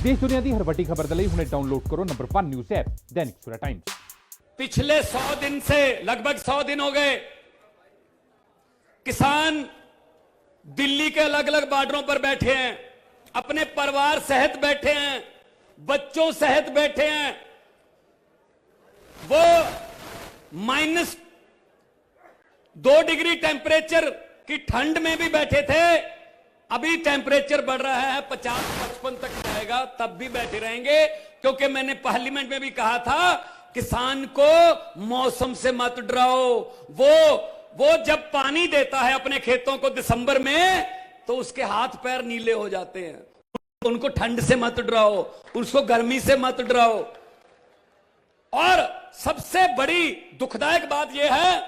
देश दुनिया की हर वड्डी खबर दे लई हुणे डाउनलोड करो number 1 news app Dainik Savera times. पिछले 100 दिन से लगभग 100 दिन हो गए किसान दिल्ली के अलग अलग बॉर्डरों पर बैठे हैं, अपने परिवार सहित बैठे हैं, बच्चों सहित बैठे हैं। वो -2 डिग्री टेम्परेचर की ठंड में भी बैठे थे। अभी टेम्परेचर बढ़ रहा है, 50-55 तक जाएगा, तब भी बैठे रहेंगे, क्योंकि मैंने पार्लियामेंट में भी कहा था किसान को मौसम से मत डराओ। वो जब पानी देता है अपने खेतों को दिसंबर में, तो उसके हाथ पैर नीले हो जाते हैं। उनको ठंड से मत डराओ, उसको गर्मी से मत डराओ। और सबसे बड़ी दुखदायक बात यह है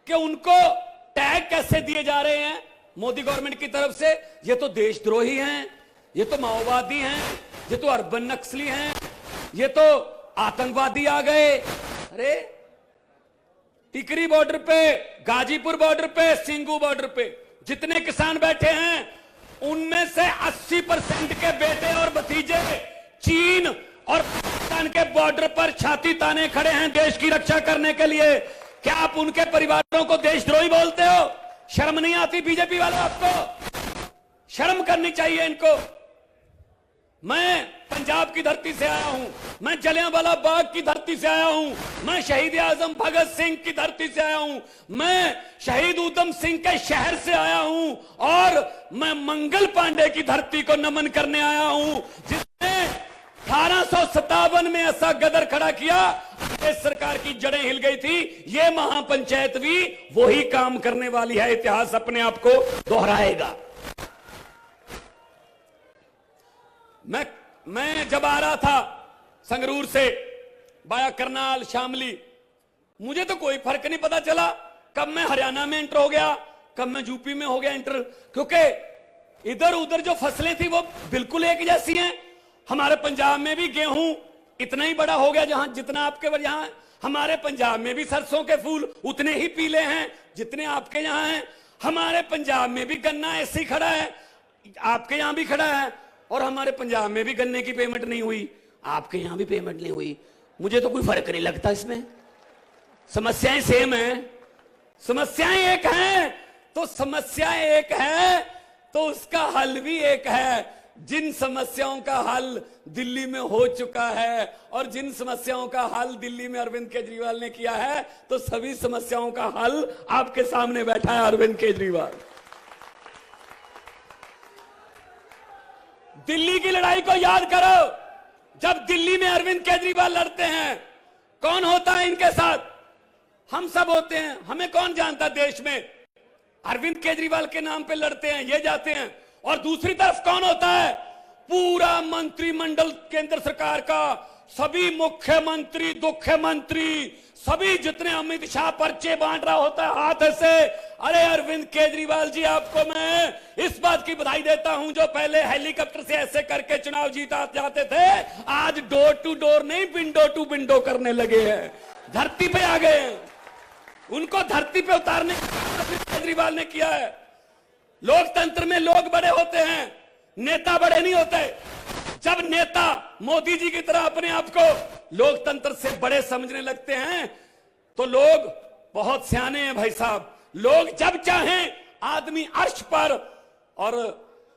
कि उनको टैग कैसे दिए जा रहे हैं मोदी गवर्नमेंट की तरफ से। ये तो देशद्रोही हैं, ये तो माओवादी हैं, ये तो अर्बन नक्सली हैं, ये तो आतंकवादी आ गए। अरे टिकरी बॉर्डर पे, गाजीपुर बॉर्डर पे, सिंगू बॉर्डर पे जितने किसान बैठे हैं, उनमें से 80% के बेटे और भतीजे चीन और पाकिस्तान के बॉर्डर पर छाती ताने खड़े हैं देश की रक्षा करने के लिए। क्या आप उनके परिवारों को देशद्रोही बोलते हो? शर्म नहीं आती बीजेपी वालों? आपको शर्म करनी चाहिए इनको। मैं पंजाब की धरती से आया हूं, मैं जलियांवाला बाग की धरती से आया हूं, मैं शहीद आजम भगत सिंह की धरती से आया हूं, मैं शहीद उधम सिंह के शहर से आया हूं, और मैं मंगल पांडे की धरती को नमन करने आया हूं, जिसने 1857 में ऐसा गदर खड़ा किया, इस सरकार की जड़ें हिल गई थी। ये महापंचायत भी वही काम करने वाली है, इतिहास अपने आप को दोहराएगा। मैं जब आ रहा था संगरूर से बाया करनाल शामली, मुझे तो कोई फर्क नहीं पता चला कब मैं हरियाणा में एंटर हो गया, कब मैं यूपी में हो गया एंटर, क्योंकि इधर उधर जो फसलें थी वो बिल्कुल एक जैसी हैं। हमारे पंजाब में भी गेहूं इतना ही बड़ा हो गया जहां जितना आपके यहां, हमारे पंजाब में भी सरसों के फूल उतने ही पीले हैं जितने आपके यहां हैं। हमारे पंजाब में भी गन्ना ऐसे ही खड़ा है, आपके यहां भी खड़ा है, और हमारे पंजाब में भी गन्ने की पेमेंट नहीं हुई, आपके यहां भी पेमेंट नहीं हुई। मुझे तो कोई फर्क नहीं लगता इसमें, समस्याएं सेम हैं, समस्याएं एक हैं। तो समस्याएं एक है तो उसका हल भी एक है। जिन समस्याओं का हल दिल्ली में हो चुका है और जिन समस्याओं का हल दिल्ली में अरविंद केजरीवाल ने किया है, तो सभी समस्याओं का हल आपके सामने बैठा है अरविंद केजरीवाल। दिल्ली की लड़ाई को याद करो, जब दिल्ली में अरविंद केजरीवाल लड़ते हैं, कौन होता है इनके साथ? हम सब होते हैं। हमें कौन जानता देश में? अरविंद केजरीवाल के नाम पे लड़ते हैं, ये जाते हैं। और दूसरी तरफ कौन होता है? पूरा मंत्रिमंडल केंद्र सरकार का, सभी मुख्यमंत्री, मुख्यमंत्री, सभी जितने अमित शाह पर्चे बांट रहा होता है हाथ से। अरे अरविंद केजरीवाल जी, आपको मैं इस बात की बधाई देता हूं, जो पहले हेलीकॉप्टर से ऐसे करके चुनाव जीता जाते थे, आज डोर टू डोर नहीं, विंडो टू विंडो करने लगे हैं, धरती पे आ गए हैं। उनको धरती पे उतारने का काम अरविंद केजरीवाल ने किया है। लोकतंत्र में लोग बड़े होते हैं, नेता बड़े नहीं होते। जब नेता मोदी जी की तरह अपने आप को लोकतंत्र से बड़े समझने लगते हैं, तो लोग बहुत सियाने हैं भाई साहब। लोग जब चाहें आदमी अर्श पर, और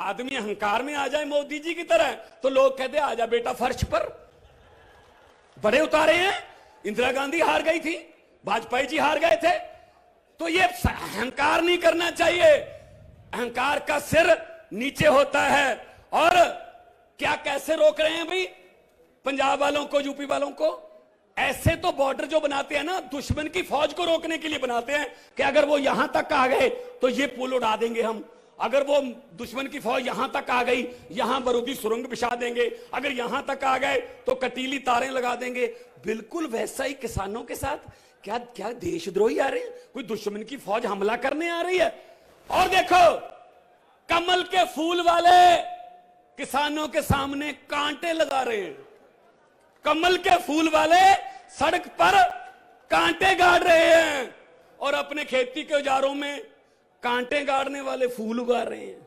आदमी अहंकार में आ जाए मोदी जी की तरह, तो लोग कहते आजा बेटा फर्श पर। बड़े उतारे हैं। इंदिरा गांधी हार गई थी, वाजपेयी जी हार गए थे। तो ये अहंकार नहीं करना चाहिए। अहंकार का सिर नीचे होता है। और क्या कैसे रोक रहे हैं भाई पंजाब वालों को, यूपी वालों को? ऐसे तो बॉर्डर जो बनाते हैं ना, दुश्मन की फौज को रोकने के लिए बनाते हैं कि अगर वो यहां तक आ गए तो ये पुल उड़ा देंगे हम, अगर वो दुश्मन की फौज यहां तक आ गई, यहां बारूदी सुरंग बिछा देंगे, अगर यहां तक आ गए तो कटीली तारें लगा देंगे। बिल्कुल वैसा ही किसानों के साथ। क्या क्या देशद्रोही आ रहे हैं? कोई दुश्मन की फौज हमला करने आ रही है? और देखो, कमल के फूल वाले किसानों के सामने कांटे लगा रहे हैं। कमल के फूल वाले सड़क पर कांटे गाड़ रहे हैं, और अपने खेती के औजारों में कांटे गाड़ने वाले फूल उगा रहे हैं।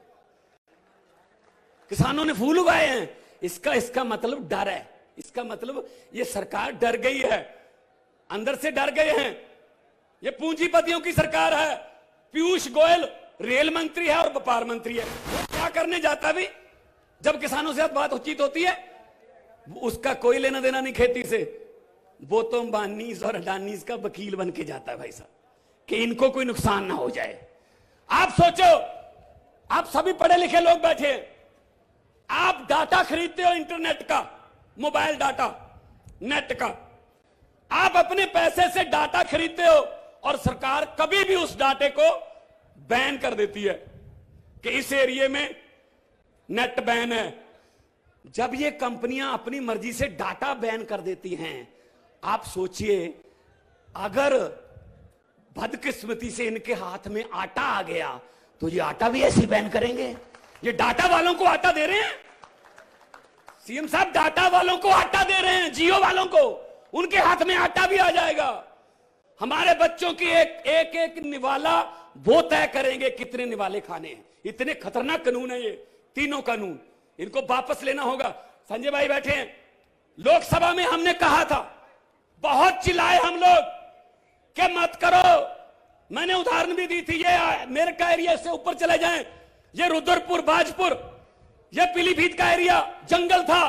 किसानों ने फूल उगाए हैं। इसका इसका मतलब डर है। इसका मतलब ये सरकार डर गई है, अंदर से डर गए हैं। ये पूंजीपतियों की सरकार है। पीयूष गोयल रेल मंत्री है और व्यापार मंत्री है। वो क्या करने जाता भी जब किसानों से बातचीत होती है? उसका कोई लेना देना नहीं खेती से। वो तो अंबानीज और अडानीज का वकील बन के जाता है भाई साहब, कि इनको कोई नुकसान ना हो जाए। आप सोचो, आप सभी पढ़े लिखे लोग बैठे हैं, आप डाटा खरीदते हो इंटरनेट का, मोबाइल डाटा, नेट का। आप अपने पैसे से डाटा खरीदते हो और सरकार कभी भी उस डाटे को बैन कर देती है कि इस एरिया में नेट बैन है। जब ये कंपनियां अपनी मर्जी से डाटा बैन कर देती हैं, आप सोचिए अगर बदकिस्मती से इनके हाथ में आटा आ गया तो ये आटा भी ऐसे बैन करेंगे। ये डाटा वालों को आटा दे रहे हैं, सीएम साहब डाटा वालों को आटा दे रहे हैं, जियो वालों को, उनके हाथ में आटा भी आ जाएगा। हमारे बच्चों की एक एक निवाला वो तय करेंगे कितने निवाले खाने हैं। इतने खतरनाक कानून है ये तीनों कानून, इनको वापस लेना होगा। संजय भाई बैठे हैं, लोकसभा में हमने कहा था, बहुत चिल्लाए हम लोग कि मत करो। मैंने उदाहरण भी दी थी, ये मेरे का एरिया से ऊपर चले जाएं, ये रुद्रपुर, बाजपुर, ये पीलीभीत का एरिया जंगल था।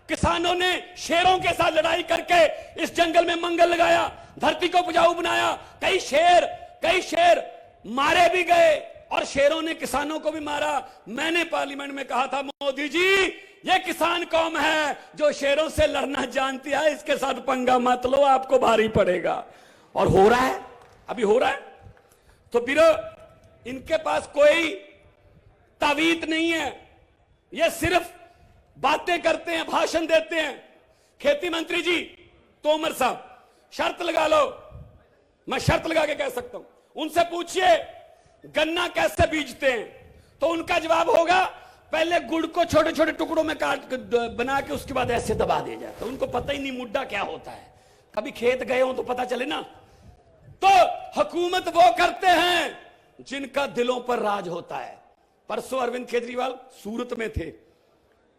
किसानों ने शेरों के साथ लड़ाई करके इस जंगल में मंगल लगाया, धरती को उपजाऊ बनाया। कई शेर मारे भी गए और शेरों ने किसानों को भी मारा। मैंने पार्लियामेंट में कहा था, मोदी जी ये किसान कौम है जो शेरों से लड़ना जानती है, इसके साथ पंगा मत लो, आपको भारी पड़ेगा। और हो रहा है, अभी हो रहा है। तो फिर इनके पास कोई तावीज नहीं है, ये सिर्फ बातें करते हैं, भाषण देते हैं। खेती मंत्री जी तोमर साहब, शर्त लगा लो, मैं शर्त लगा के कह सकता हूं, उनसे पूछिए गन्ना कैसे बीजते हैं, तो उनका जवाब होगा पहले गुड़ को छोटे छोटे टुकड़ों में काट बना के उसके बाद ऐसे दबा दिया जाता। उनको पता ही नहीं मुड्डा क्या होता है, कभी खेत गए हो तो पता चले ना। तो हुकूमत वो करते हैं जिनका दिलों पर राज होता है। परसों अरविंद केजरीवाल सूरत में थे,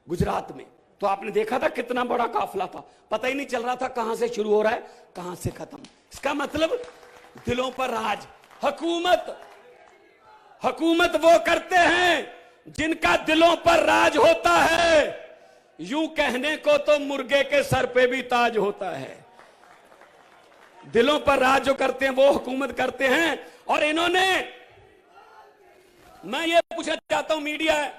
गुजरात में, तो आपने देखा था कितना बड़ा काफिला था, पता ही नहीं चल रहा था कहां से शुरू हो रहा है कहां से खत्म। इसका मतलब दिलों पर राज। हुकूमत वो करते हैं जिनका दिलों पर राज होता है। यूं कहने को तो मुर्गे के सर पे भी ताज होता है। दिलों पर राज जो करते हैं वो हुकूमत करते हैं। और इन्होंने, मैं ये पूछना चाहता हूं मीडिया है,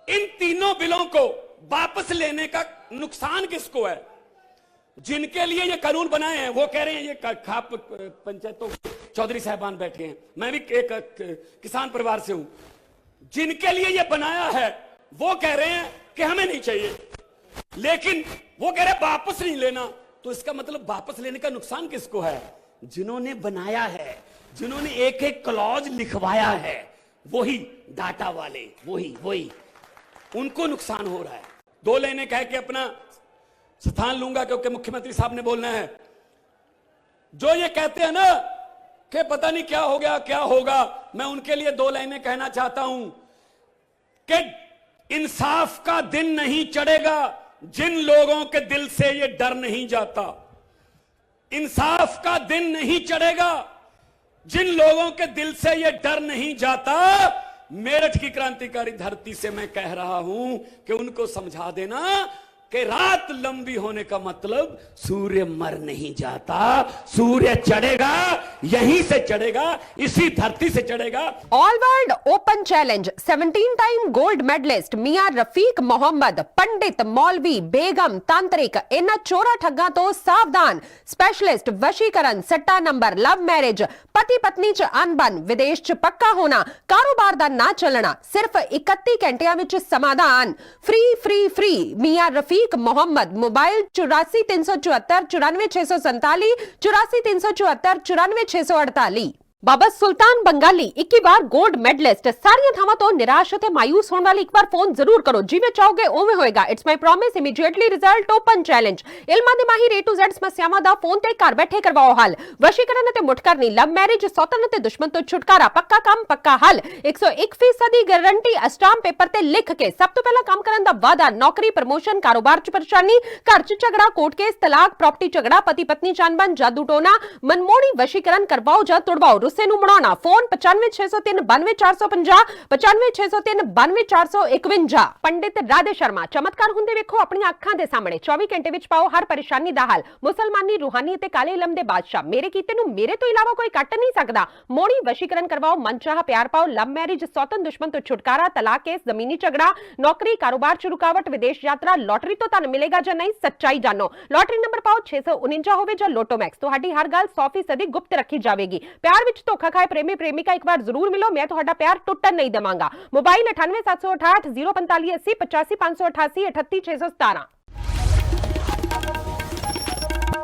इन तीनों बिलों को वापस लेने का नुकसान किसको है? जिनके लिए ये कानून बनाए हैं वो कह रहे हैं, ये खाप पंचायतों चौधरी साहबान बैठे हैं, मैं भी एक किसान परिवार से हूं, जिनके लिए ये बनाया है वो कह रहे हैं कि हमें नहीं चाहिए, लेकिन वो कह रहे हैं वापस नहीं लेना। तो इसका मतलब वापस लेने का नुकसान किसको है? जिन्होंने बनाया है, जिन्होंने एक एक क्लॉज लिखवाया है, वही डाटा वाले, वही उनको नुकसान हो रहा है। 2 लाइनें कह के अपना स्थान लूंगा क्योंकि मुख्यमंत्री साहब ने बोलना है। जो ये कहते हैं ना कि पता नहीं क्या हो गया क्या होगा, मैं उनके लिए 2 लाइनें कहना चाहता हूं कि इंसाफ का दिन नहीं चढ़ेगा जिन लोगों के दिल से ये डर नहीं जाता। इंसाफ का दिन नहीं चढ़ेगा जिन लोगों के दिल से ये डर नहीं जाता। मेरठ की क्रांतिकारी धरती से मैं कह रहा हूं कि उनको समझा देना कि रात लंबी होने का मतलब सूर्य मर नहीं जाता, सूर्य चढ़ेगा, यहीं से चढ़ेगा, इसी धरती से चढ़ेगा। All world open challenge 17 time gold medallist मियां रफीक मोहम्मद, पंडित, मौलवी, बेगम, तांत्रिक, इन्हां चोरा ठग्गां तो सावधान। स्पेशलिस्ट वशीकरण, सट्टा नंबर, लव मैरिज, पति पत्नी च अनबन, विदेश च पक्का होना, कारोबार दा ना चलना, सिर्फ 31 घंटियां विच समाधान। फ्री मियां रफीक मोहम्मद। मोबाइल 84 374 94 647, 84 374 94 648। ਬਾਬਾ ਸੁਲਤਾਨ ਬੰਗਾਲੀ 21 ਵਾਰ 골ਡ ਮੈਡਲਿਸਟ ਸਾਰੀਆਂ ਥਾਵਾਂ ਤੋਂ ਨਿਰਾਸ਼ ਅਤੇ ਮਾਇੂਸ ਹੋਣ ਵਾਲੀ ਇੱਕ ਵਾਰ ਫੋਨ ਜ਼ਰੂਰ ਕਰੋ ਜਿਵੇਂ ਚਾਹੋਗੇ ਉਵੇਂ ਹੋਏਗਾ it's my promise immediately result open challenge ਇਲਮਾਂ ਦੇ ਮਾਹਿਰ A to Z ਸਮੱਸਿਆਵਾਂ ਦਾ ਫੋਨ ਤੇ ਘਰ ਬੈਠੇ ਕਰਵਾਓ ਹੱਲ ਵਸ਼ੀਕਰਨ ਅਤੇ ਮੁਠ ਕਰਨੀ ਲਵ ਮੈਰਿਜ ਸੌਤਨ ਅਤੇ ਦੁਸ਼ਮਣ ਤੋਂ ਛੁਟਕਾਰਾ ਪੱਕਾ ਕੰਮ ਪੱਕਾ ਹੱਲ 101% ਦੀ ਗਾਰੰਟੀ ਅਸਟਾਮ ਪੇਪਰ ਤੇ ਲਿਖ ਕੇ ਸਭ ਤੋਂ ਪਹਿਲਾਂ ਕੰਮ ਕਰਨ ਦਾ ਵਾਅਦਾ ਨੌਕਰੀ ਪ੍ਰਮੋਸ਼ਨ ਕਾਰੋਬਾਰ 'ਚ ਪਰੇਸ਼ਾਨੀ ਘਰ 'ਚ ਝਗੜਾ ਕੋਰਟ ਕੇਸ ਤਲਾਕ ਪ੍ਰਾਪਰਟੀ ਝਗੜਾ ਪਤੀ ਪਤਨੀ ਚਾਨਬਨ ਜਾਦੂ ਟੋਨਾ ਮਨਮੋਹਣੀ ਵਸ਼ੀਕਰਨ ਕਰਵਾਓ ਜਾਂ ਤੁੜਵਾਓ रुस्से ਨੂੰ ਬਣਾਉਣਾ ਫੋਨ 9560392450 9560392451 ਪੰਡਿਤ ਰਾਧੇ ਸ਼ਰਮਾ ਚਮਤਕਾਰ ਹੁੰਦੇ ਵੇਖੋ ਆਪਣੀਆਂ ਅੱਖਾਂ ਦੇ ਸਾਹਮਣੇ 24 ਘੰਟੇ ਵਿੱਚ ਪਾਓ ਹਰ ਪਰੇਸ਼ਾਨੀ ਦਾ ਹੱਲ ਮੁਸਲਮਾਨੀ ਰੂਹਾਨੀ ਅਤੇ ਕਾਲੇ ਇਲਮ ਦੇ ਬਾਦਸ਼ਾਹ ਮੇਰੇ ਕੀਤੇ ਨੂੰ ਮੇਰੇ ਤੋਂ ਇਲਾਵਾ ਕੋਈ ਕੱਟ ਨਹੀਂ ਸਕਦਾ ਮੋੜੀ ਵਸ਼ੀਕਰਨ ਕਰਵਾਓ ਮਨਚਾਹਾ ਪਿਆਰ ਪਾਓ ਲਵ ਮੈਰਿਜ ਸੌਤਨ ਦੁਸ਼ਮਣ ਤੋਂ ਛੁਟਕਾਰਾ ਤਲਾਕ ਕੇਸ ਜ਼ਮੀਨੀ ਝਗੜਾ ਨੌਕਰੀ ਕਾਰੋਬਾਰ 'ਚ ਰੁਕਾਵਟ ਵਿਦੇਸ਼ ਯਾਤਰਾ ਲੋਟਰੀ ਤੋਂ ਤੁਹਾਨੂੰ ਮਿਲੇਗਾ ਜਾਂ ਨਹੀਂ ਸੱਚਾਈ ਜਾਣੋ ਲੋਟਰੀ ਨੰਬਰ ਪਾਓ 649 ਹੋਵੇ ਜਾਂ ਲੋਟੋ ਮੈਕਸ ਤੁਹਾਡੀ ਹਰ ਗੱਲ 100% ਗੁਪਤ ਰੱਖੀ ਜਾਵੇਗੀ ਪਿਆਰ ਵਿੱਚ ਧੋਖਾ ਖਾਏ प्रेमी प्रेमिका एक बार जरूर मिलो मैं तुहाडा प्यार टुटन नहीं देवांगा मोबाइल 9876804580 85588 38617